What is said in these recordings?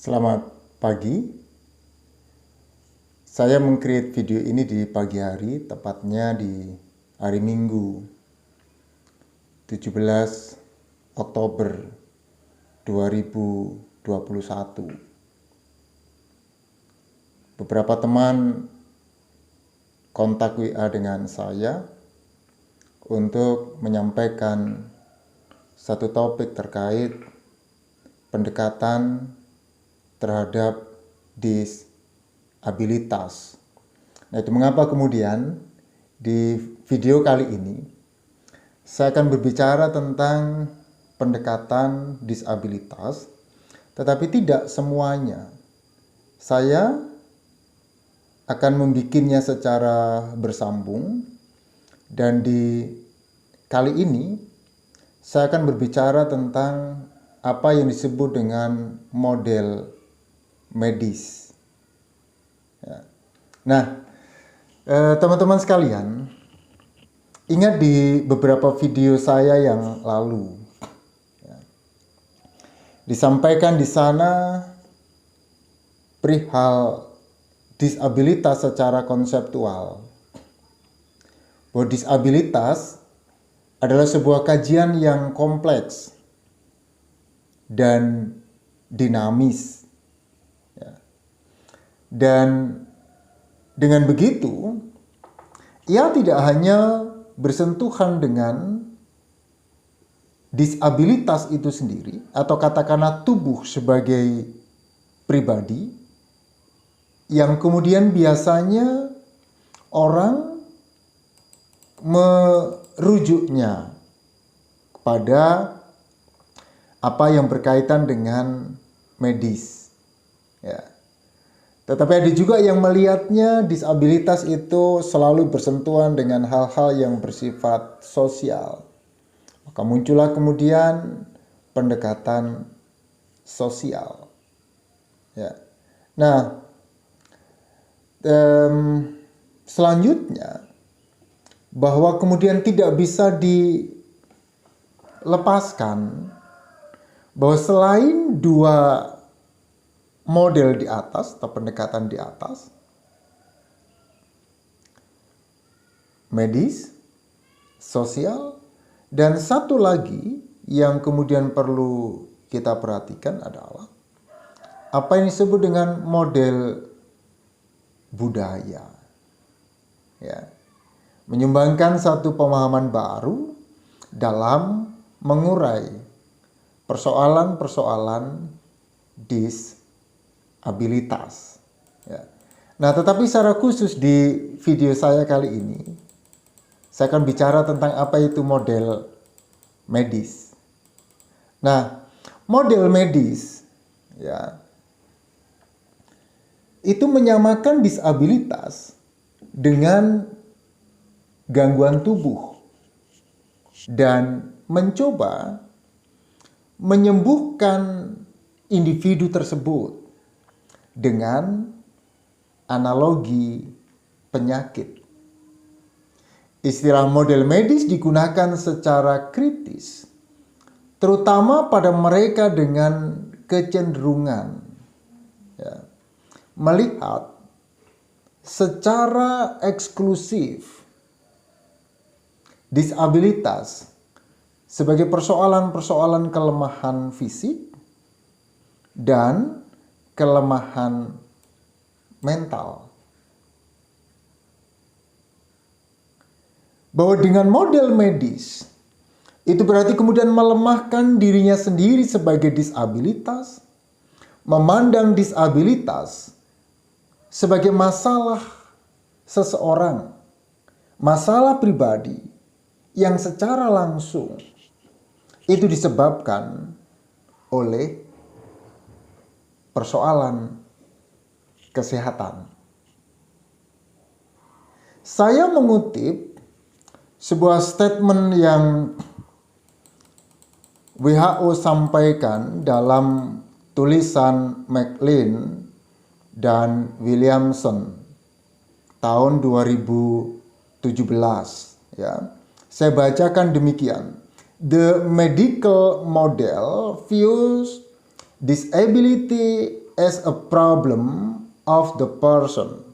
Selamat pagi. Saya meng-create video ini di pagi hari, tepatnya di hari Minggu 17 Oktober 2021. Beberapa teman kontak WA dengan saya untuk menyampaikan satu topik terkait pendekatan terhadap disabilitas. Nah, itu mengapa kemudian di video kali ini saya akan berbicara tentang pendekatan disabilitas, tetapi tidak semuanya. Saya akan membikinnya secara bersambung, dan di kali ini saya akan berbicara tentang apa yang disebut dengan model medis. Nah, teman-teman sekalian, ingat di beberapa video saya yang lalu, disampaikan di sana perihal disabilitas secara konseptual. Bahwa disabilitas adalah sebuah kajian yang kompleks dan dinamis. Dan dengan begitu, ia tidak hanya bersentuhan dengan disabilitas itu sendiri, atau katakanlah tubuh sebagai pribadi, yang kemudian biasanya orang merujuknya kepada apa yang berkaitan dengan medis. Ya. Tetapi ada juga yang melihatnya disabilitas itu selalu bersentuhan dengan hal-hal yang bersifat sosial. Maka muncullah kemudian pendekatan sosial. Ya. Nah, selanjutnya, bahwa kemudian tidak bisa dilepaskan bahwa selain dua model di atas atau pendekatan di atas, medis, sosial, dan satu lagi yang kemudian perlu kita perhatikan adalah apa yang disebut dengan model budaya. Ya. Menyumbangkan satu pemahaman baru dalam mengurai persoalan-persoalan disabilitas. Ya. Nah, tetapi secara khusus di video saya kali ini, saya akan bicara tentang apa itu model medis. Nah, model medis, ya, itu menyamakan disabilitas dengan gangguan tubuh dan mencoba menyembuhkan individu tersebut dengan analogi penyakit. Istilah model medis digunakan secara kritis, terutama pada mereka dengan kecenderungan, ya, melihat secara eksklusif disabilitas sebagai persoalan-persoalan kelemahan fisik dan kelemahan mental. Bahwa dengan model medis, itu berarti kemudian melemahkan dirinya sendiri sebagai disabilitas, memandang disabilitas sebagai masalah seseorang, masalah pribadi, yang secara langsung itu disebabkan oleh persoalan kesehatan. Saya mengutip sebuah statement yang WHO sampaikan dalam tulisan McLean dan Williamson tahun 2017, ya. Saya bacakan demikian. The medical model views disability as a problem of the person,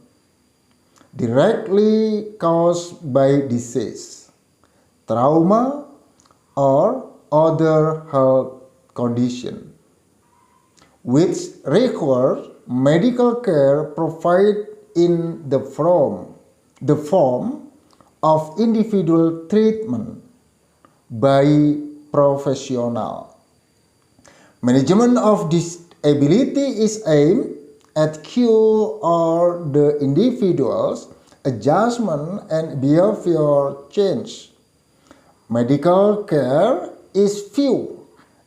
directly caused by disease, trauma, or other health condition, which require medical care provided in the form of individual treatment by professional. Management of disability is aimed at cure or the individual's adjustment and behavior change. Medical care is viewed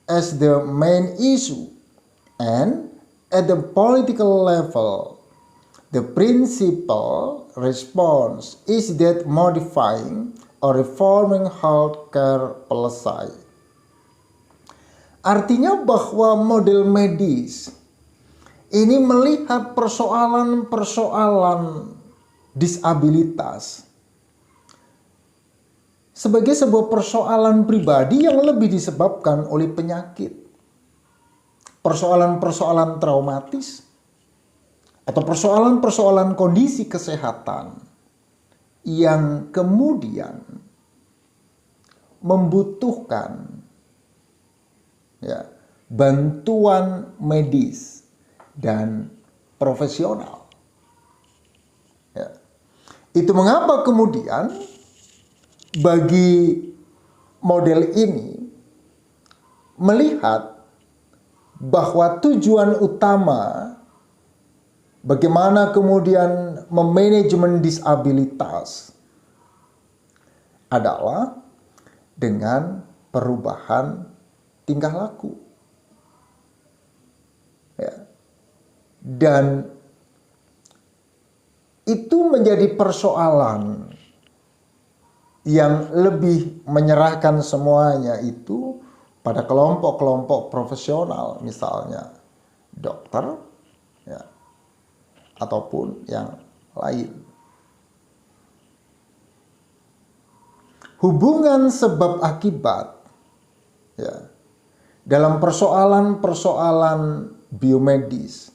as the main issue, and at the political level, the principal response is that modifying or reforming healthcare policy. Artinya bahwa model medis ini melihat persoalan-persoalan disabilitas sebagai sebuah persoalan pribadi yang lebih disebabkan oleh penyakit, persoalan-persoalan traumatis, atau persoalan-persoalan kondisi kesehatan yang kemudian membutuhkan bantuan medis dan profesional. Itu mengapa kemudian bagi model ini melihat bahwa tujuan utama bagaimana kemudian memanajemen disabilitas adalah dengan perubahan tingkah laku. Dan itu menjadi persoalan yang lebih menyerahkan semuanya itu pada kelompok-kelompok profesional, misalnya dokter, ataupun yang lain. Hubungan sebab akibat dalam persoalan-persoalan biomedis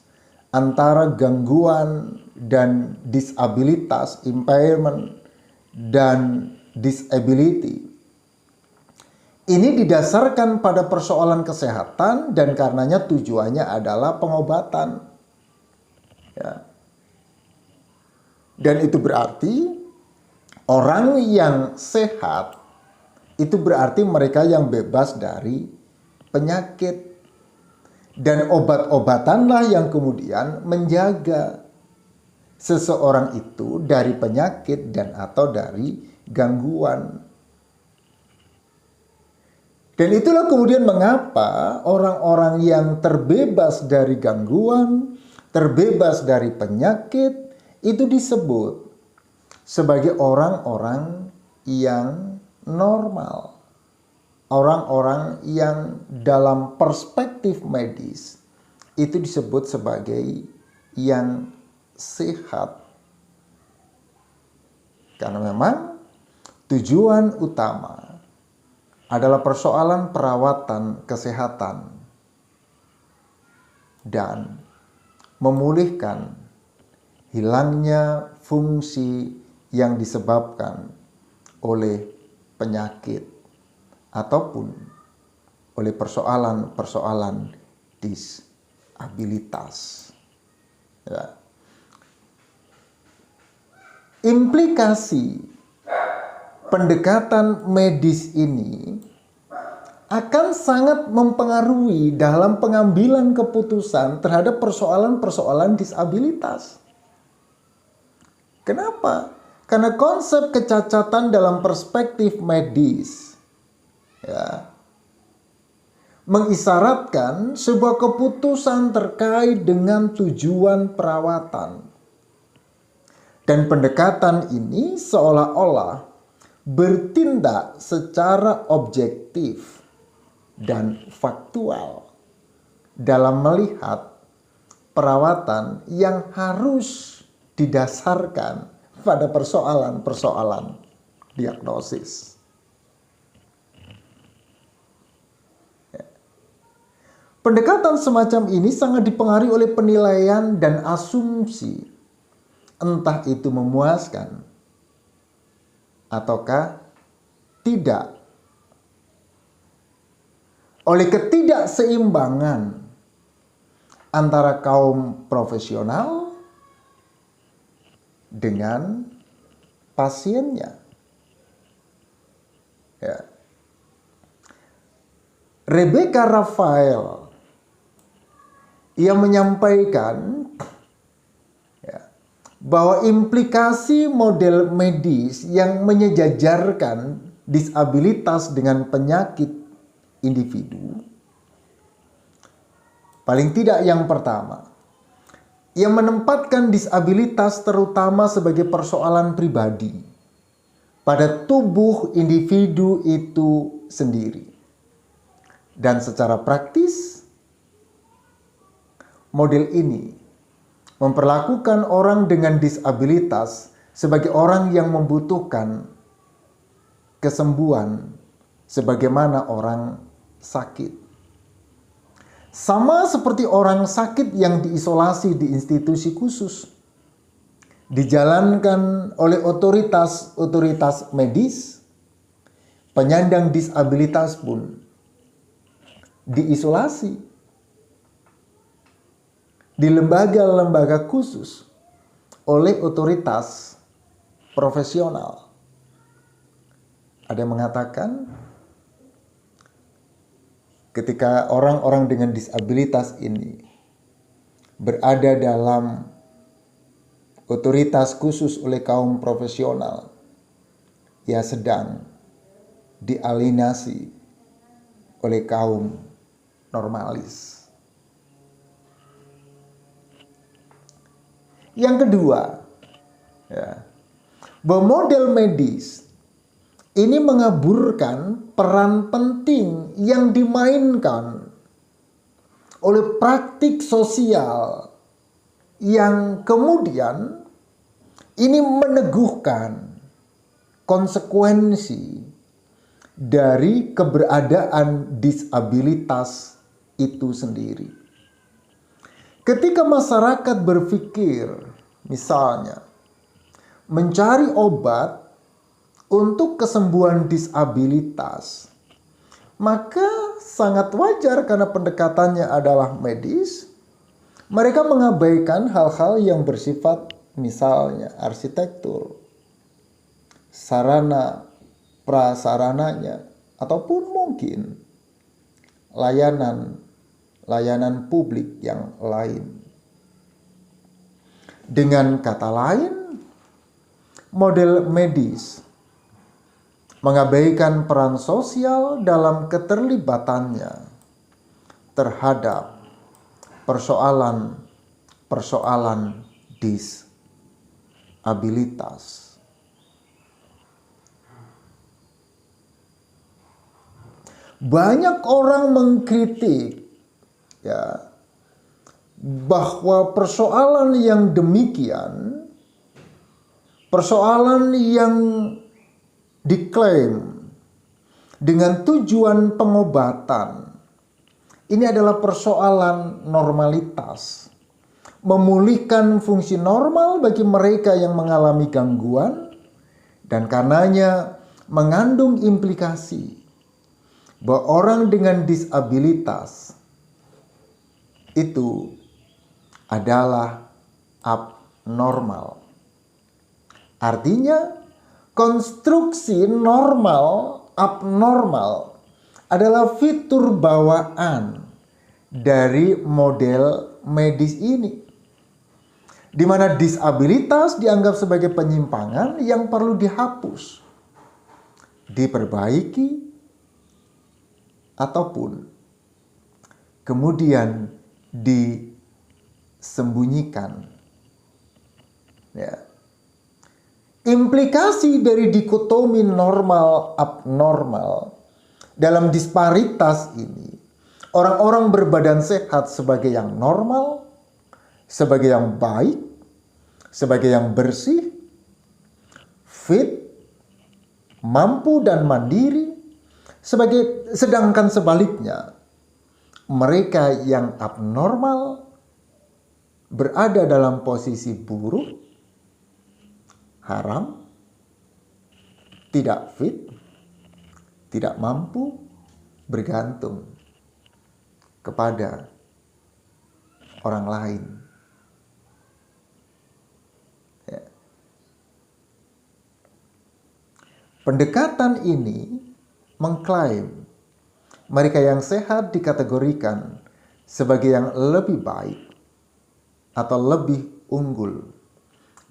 antara gangguan dan disabilitas, impairment dan disability, ini didasarkan pada persoalan kesehatan dan karenanya tujuannya adalah pengobatan. Dan itu berarti orang yang sehat itu berarti mereka yang bebas dari penyakit. Dan obat-obatanlah yang kemudian menjaga seseorang itu dari penyakit dan atau dari gangguan. Dan itulah kemudian mengapa orang-orang yang terbebas dari gangguan, terbebas dari penyakit, itu disebut sebagai orang-orang yang normal. Orang-orang yang dalam perspektif medis itu disebut sebagai yang sehat. Karena memang tujuan utama adalah persoalan perawatan kesehatan dan memulihkan hilangnya fungsi yang disebabkan oleh penyakit ataupun oleh persoalan-persoalan disabilitas. Implikasi pendekatan medis ini akan sangat mempengaruhi dalam pengambilan keputusan terhadap persoalan-persoalan disabilitas. Kenapa? Karena konsep kecacatan dalam perspektif medis mengisyaratkan sebuah keputusan terkait dengan tujuan perawatan. Dan pendekatan ini seolah-olah bertindak secara objektif dan faktual dalam melihat perawatan yang harus didasarkan pada persoalan-persoalan diagnosis. Pendekatan semacam ini sangat dipengaruhi oleh penilaian dan asumsi, entah itu memuaskan ataukah tidak. Oleh ketidakseimbangan antara kaum profesional dengan pasiennya. Ya. Rebecca Raphael ia menyampaikan bahwa implikasi model medis yang menyejajarkan disabilitas dengan penyakit individu, paling tidak yang pertama, ia menempatkan disabilitas terutama sebagai persoalan pribadi pada tubuh individu itu sendiri. Dan secara praktis, model ini memperlakukan orang dengan disabilitas sebagai orang yang membutuhkan kesembuhan sebagaimana orang sakit. Sama seperti orang sakit yang diisolasi di institusi khusus, dijalankan oleh otoritas medis, penyandang disabilitas pun diisolasi di lembaga-lembaga khusus oleh otoritas profesional. Ada yang mengatakan ketika orang-orang dengan disabilitas ini berada dalam otoritas khusus oleh kaum profesional, ia sedang dialienasi oleh kaum normalis. Yang kedua, bahwa model medis ini mengaburkan peran penting yang dimainkan oleh praktik sosial yang kemudian ini meneguhkan konsekuensi dari keberadaan disabilitas itu sendiri. Ketika masyarakat berpikir, misalnya, mencari obat untuk kesembuhan disabilitas, maka sangat wajar karena pendekatannya adalah medis, mereka mengabaikan hal-hal yang bersifat misalnya arsitektur, sarana prasarananya, ataupun mungkin layanan publik yang lain. Dengan kata lain, model medis mengabaikan peran sosial dalam keterlibatannya terhadap persoalan disabilitas. Banyak orang mengkritik bahwa persoalan yang demikian, persoalan yang diklaim dengan tujuan pengobatan, ini adalah persoalan normalitas, memulihkan fungsi normal bagi mereka yang mengalami gangguan, dan karenanya mengandung implikasi bahwa orang dengan disabilitas itu adalah abnormal. Artinya, konstruksi normal, abnormal adalah fitur bawaan dari model medis ini, di mana disabilitas dianggap sebagai penyimpangan yang perlu dihapus, diperbaiki, ataupun kemudian disembunyikan. Implikasi dari dikotomi normal abnormal dalam disparitas ini, orang-orang berbadan sehat sebagai yang normal, sebagai yang baik, sebagai yang bersih, fit, mampu dan mandiri, sedangkan sebaliknya mereka yang abnormal berada dalam posisi buruk, haram, tidak fit, tidak mampu, bergantung kepada orang lain. Ya. Pendekatan ini mengklaim mereka yang sehat dikategorikan sebagai yang lebih baik atau lebih unggul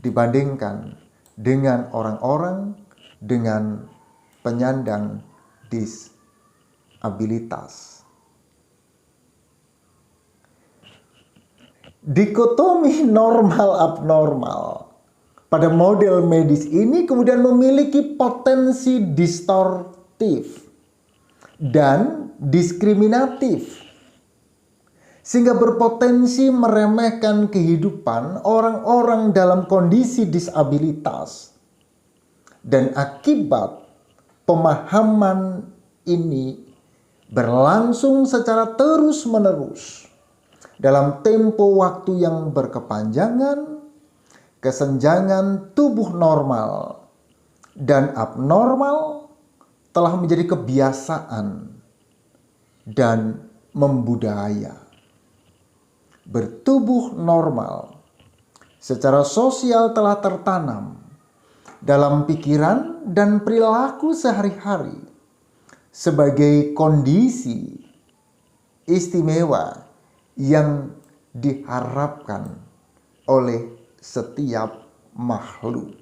dibandingkan dengan orang-orang dengan penyandang disabilitas. Dikotomi normal-abnormal pada model medis ini kemudian memiliki potensi distortif dan diskriminatif, sehingga berpotensi meremehkan kehidupan orang-orang dalam kondisi disabilitas. Dan akibat pemahaman ini berlangsung secara terus-menerus dalam tempo waktu yang berkepanjangan, kesenjangan tubuh normal dan abnormal telah menjadi kebiasaan dan membudaya. Bertubuh normal secara sosial telah tertanam dalam pikiran dan perilaku sehari-hari sebagai kondisi istimewa yang diharapkan oleh setiap makhluk.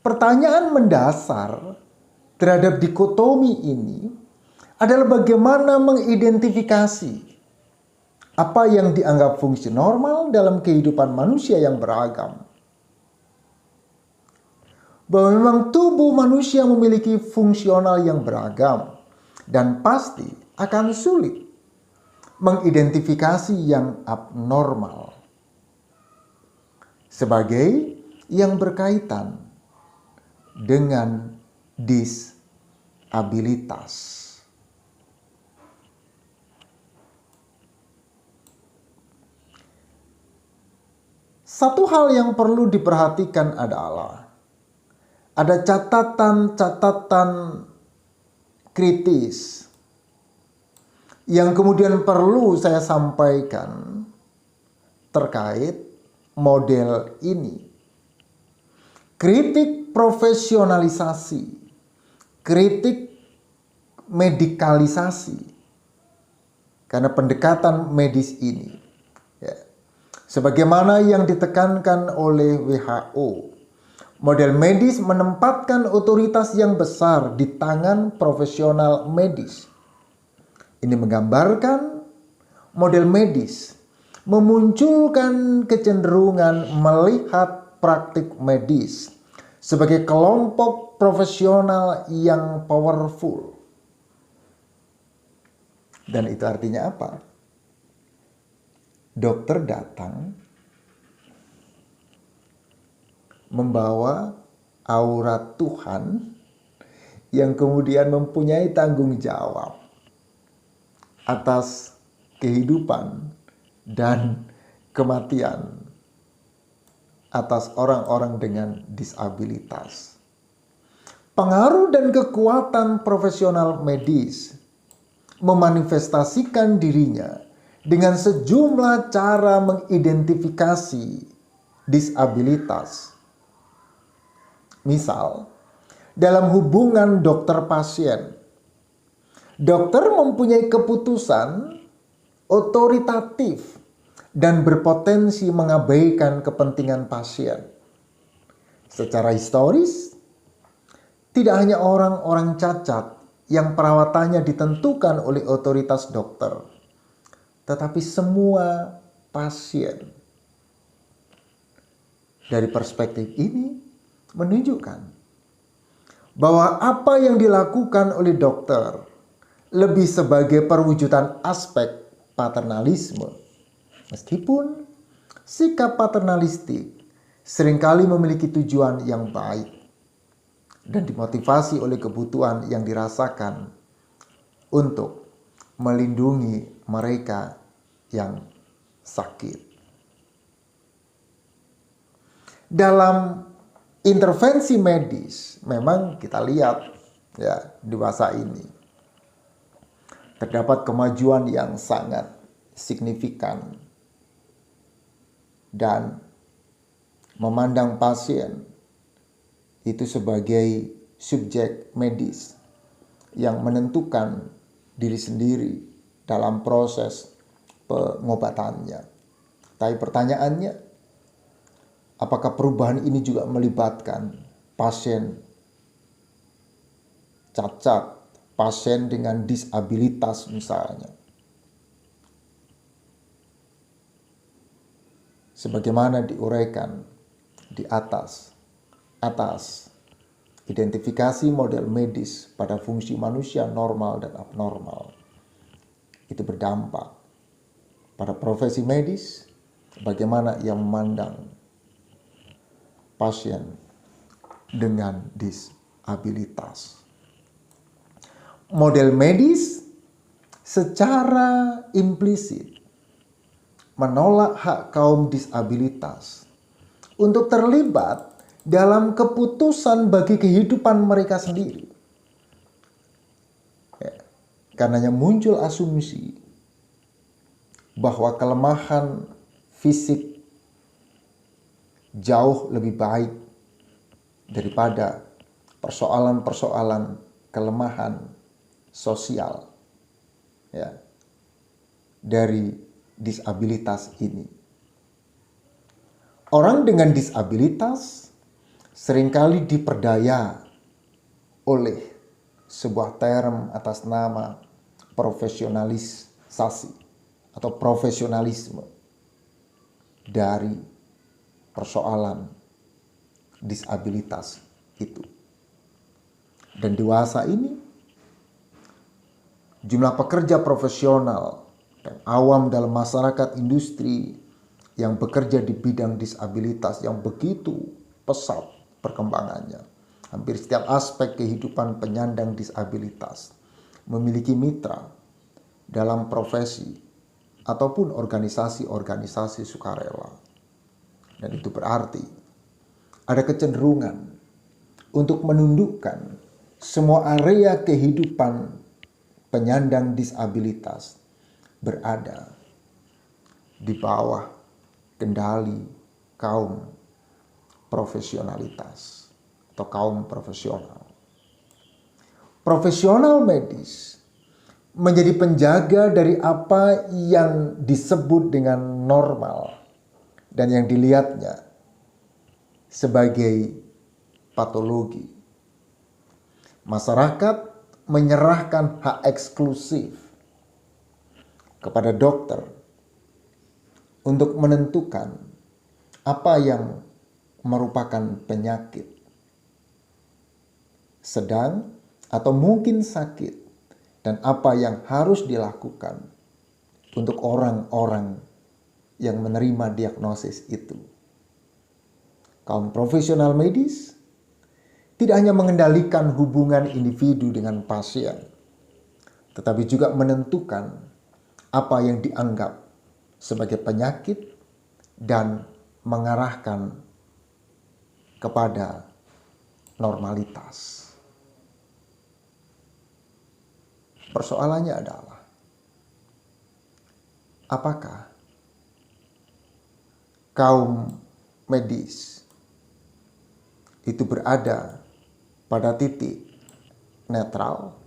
Pertanyaan mendasar terhadap dikotomi ini adalah bagaimana mengidentifikasi apa yang dianggap fungsi normal dalam kehidupan manusia yang beragam. Bahwa memang tubuh manusia memiliki fungsional yang beragam dan pasti akan sulit mengidentifikasi yang abnormal sebagai yang berkaitan dengan disabilitas. Satu hal yang perlu diperhatikan adalah ada catatan-catatan kritis yang kemudian perlu saya sampaikan terkait model ini. Kritik profesionalisasi, kritik medikalisasi, karena pendekatan medis ini, ya, sebagaimana yang ditekankan oleh WHO, model medis menempatkan otoritas yang besar di tangan profesional medis. Ini menggambarkan model medis memunculkan kecenderungan melihat praktik medis sebagai kelompok profesional yang powerful. Dan itu artinya apa? Dokter datang membawa aurat Tuhan yang kemudian mempunyai tanggung jawab atas kehidupan dan kematian atas orang-orang dengan disabilitas. Pengaruh dan kekuatan profesional medis memanifestasikan dirinya dengan sejumlah cara mengidentifikasi disabilitas. Misal, dalam hubungan dokter-pasien, dokter mempunyai keputusan otoritatif dan berpotensi mengabaikan kepentingan pasien. Secara historis, tidak hanya orang-orang cacat yang perawatannya ditentukan oleh otoritas dokter, tetapi semua pasien. Dari perspektif ini menunjukkan bahwa apa yang dilakukan oleh dokter lebih sebagai perwujudan aspek paternalisme. Meskipun sikap paternalistik seringkali memiliki tujuan yang baik dan dimotivasi oleh kebutuhan yang dirasakan untuk melindungi mereka yang sakit. Dalam intervensi medis, memang kita lihat ya di masa ini terdapat kemajuan yang sangat signifikan dan memandang pasien itu sebagai subjek medis yang menentukan diri sendiri dalam proses pengobatannya. Tapi pertanyaannya, apakah perubahan ini juga melibatkan pasien cacat, pasien dengan disabilitas misalnya? Sebagaimana diuraikan di atas identifikasi model medis pada fungsi manusia normal dan abnormal itu berdampak pada profesi medis, bagaimana ia memandang pasien dengan disabilitas. Model medis secara implisit menolak hak kaum disabilitas untuk terlibat dalam keputusan bagi kehidupan mereka sendiri. Ya, karenanya muncul asumsi bahwa kelemahan fisik jauh lebih baik daripada persoalan-persoalan kelemahan sosial ya, dari disabilitas ini. Orang dengan disabilitas seringkali diperdaya oleh sebuah term atas nama profesionalisasi atau profesionalisme dari persoalan disabilitas itu. Dan dewasa ini jumlah pekerja profesional dan awam dalam masyarakat industri yang bekerja di bidang disabilitas yang begitu pesat perkembangannya. Hampir setiap aspek kehidupan penyandang disabilitas memiliki mitra dalam profesi ataupun organisasi-organisasi sukarela. Dan itu berarti ada kecenderungan untuk menundukkan semua area kehidupan penyandang disabilitas berada di bawah kendali kaum profesionalitas atau kaum profesional. Profesional medis menjadi penjaga dari apa yang disebut dengan normal dan yang dilihatnya sebagai patologi. Masyarakat menyerahkan hak eksklusif kepada dokter untuk menentukan apa yang merupakan penyakit sedang atau mungkin sakit dan apa yang harus dilakukan untuk orang-orang yang menerima diagnosis itu. Kaum profesional medis tidak hanya mengendalikan hubungan individu dengan pasien, tetapi juga menentukan apa yang dianggap sebagai penyakit dan mengarahkan kepada normalitas. Persoalannya adalah, apakah kaum medis itu berada pada titik netral?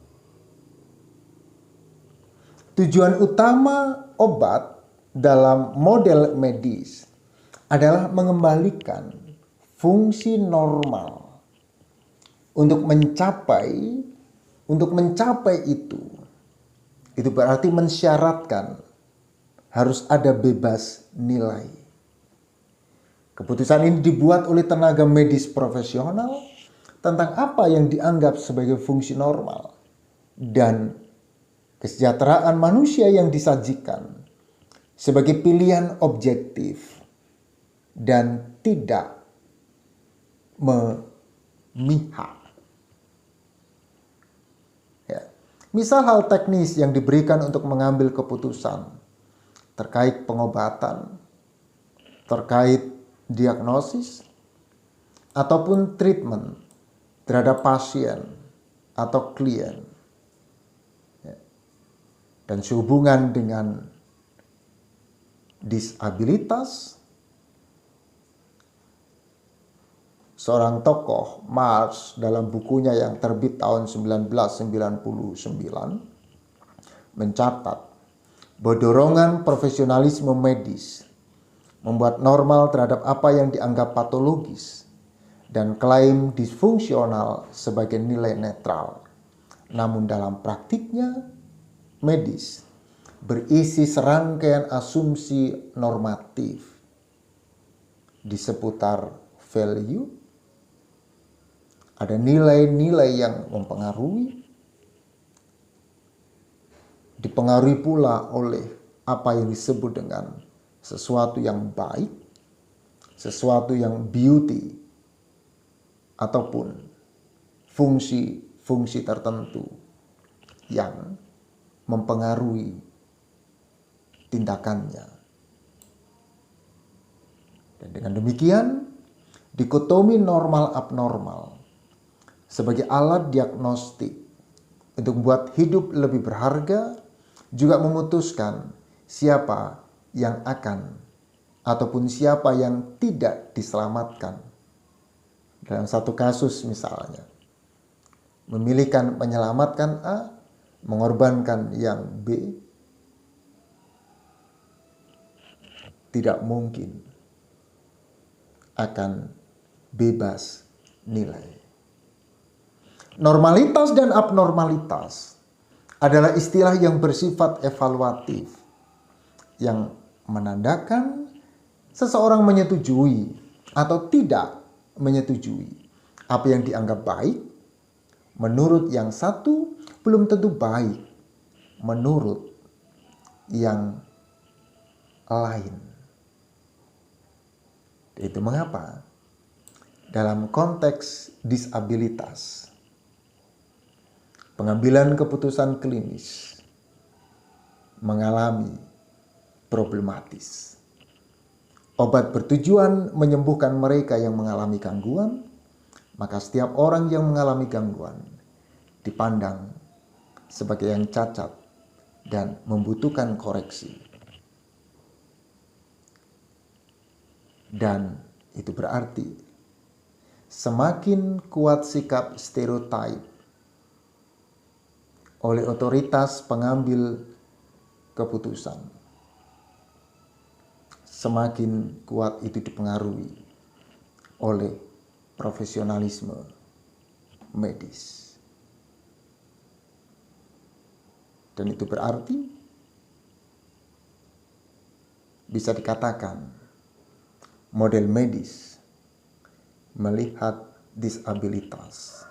Tujuan utama obat dalam model medis adalah mengembalikan fungsi normal. Untuk mencapai itu berarti mensyaratkan harus ada bebas nilai. Keputusan ini dibuat oleh tenaga medis profesional tentang apa yang dianggap sebagai fungsi normal dan kesejahteraan manusia yang disajikan sebagai pilihan objektif dan tidak memihak. Ya. Misal hal teknis yang diberikan untuk mengambil keputusan terkait pengobatan, terkait diagnosis, ataupun treatment terhadap pasien atau klien. Dan sehubungan dengan disabilitas, seorang tokoh Marx dalam bukunya yang terbit tahun 1999 mencatat bahwa dorongan profesionalisme medis membuat normal terhadap apa yang dianggap patologis dan klaim disfungsional sebagai nilai netral. Namun dalam praktiknya, medis berisi serangkaian asumsi normatif di seputar value. Ada nilai-nilai yang mempengaruhi, dipengaruhi pula oleh apa yang disebut dengan sesuatu yang baik, sesuatu yang beauty, ataupun fungsi-fungsi tertentu yang mempengaruhi tindakannya. Dan dengan demikian, dikotomi normal-abnormal sebagai alat diagnostik untuk membuat hidup lebih berharga juga memutuskan siapa yang akan ataupun siapa yang tidak diselamatkan. Dalam satu kasus misalnya, memilihkan menyelamatkan A, mengorbankan yang B, tidak mungkin akan bebas nilai. Normalitas dan abnormalitas adalah istilah yang bersifat evaluatif, yang menandakan seseorang menyetujui atau tidak menyetujui apa yang dianggap baik menurut yang satu belum tentu baik menurut yang lain. Itu mengapa dalam konteks disabilitas, pengambilan keputusan klinis mengalami problematis. Obat bertujuan menyembuhkan mereka yang mengalami gangguan, maka setiap orang yang mengalami gangguan dipandang sebagai yang cacat dan membutuhkan koreksi. Dan itu berarti semakin kuat sikap stereotip oleh otoritas pengambil keputusan, semakin kuat itu dipengaruhi oleh profesionalisme medis. Dan itu berarti bisa dikatakan model medis melihat disabilitas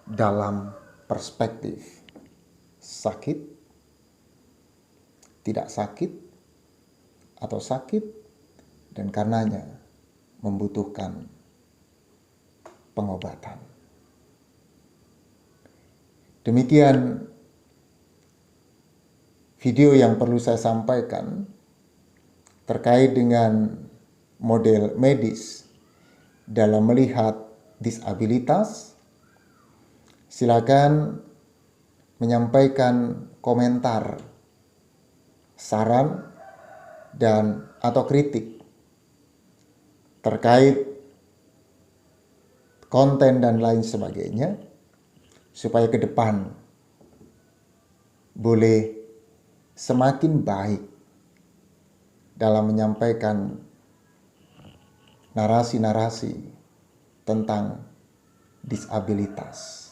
dalam perspektif sakit, tidak sakit, atau sakit, dan karenanya membutuhkan pengobatan. Demikian video yang perlu saya sampaikan terkait dengan model medis dalam melihat disabilitas. Silakan menyampaikan komentar, saran, dan atau kritik terkait konten dan lain sebagainya, supaya ke depan boleh semakin baik dalam menyampaikan narasi-narasi tentang disabilitas.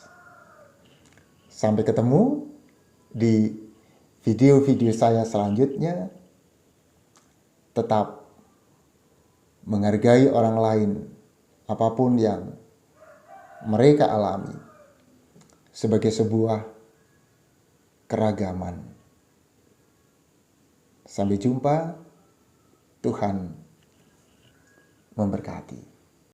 Sampai ketemu di video-video saya selanjutnya. Tetap menghargai orang lain apapun yang mereka alami sebagai sebuah keragaman. Sampai jumpa, Tuhan memberkati.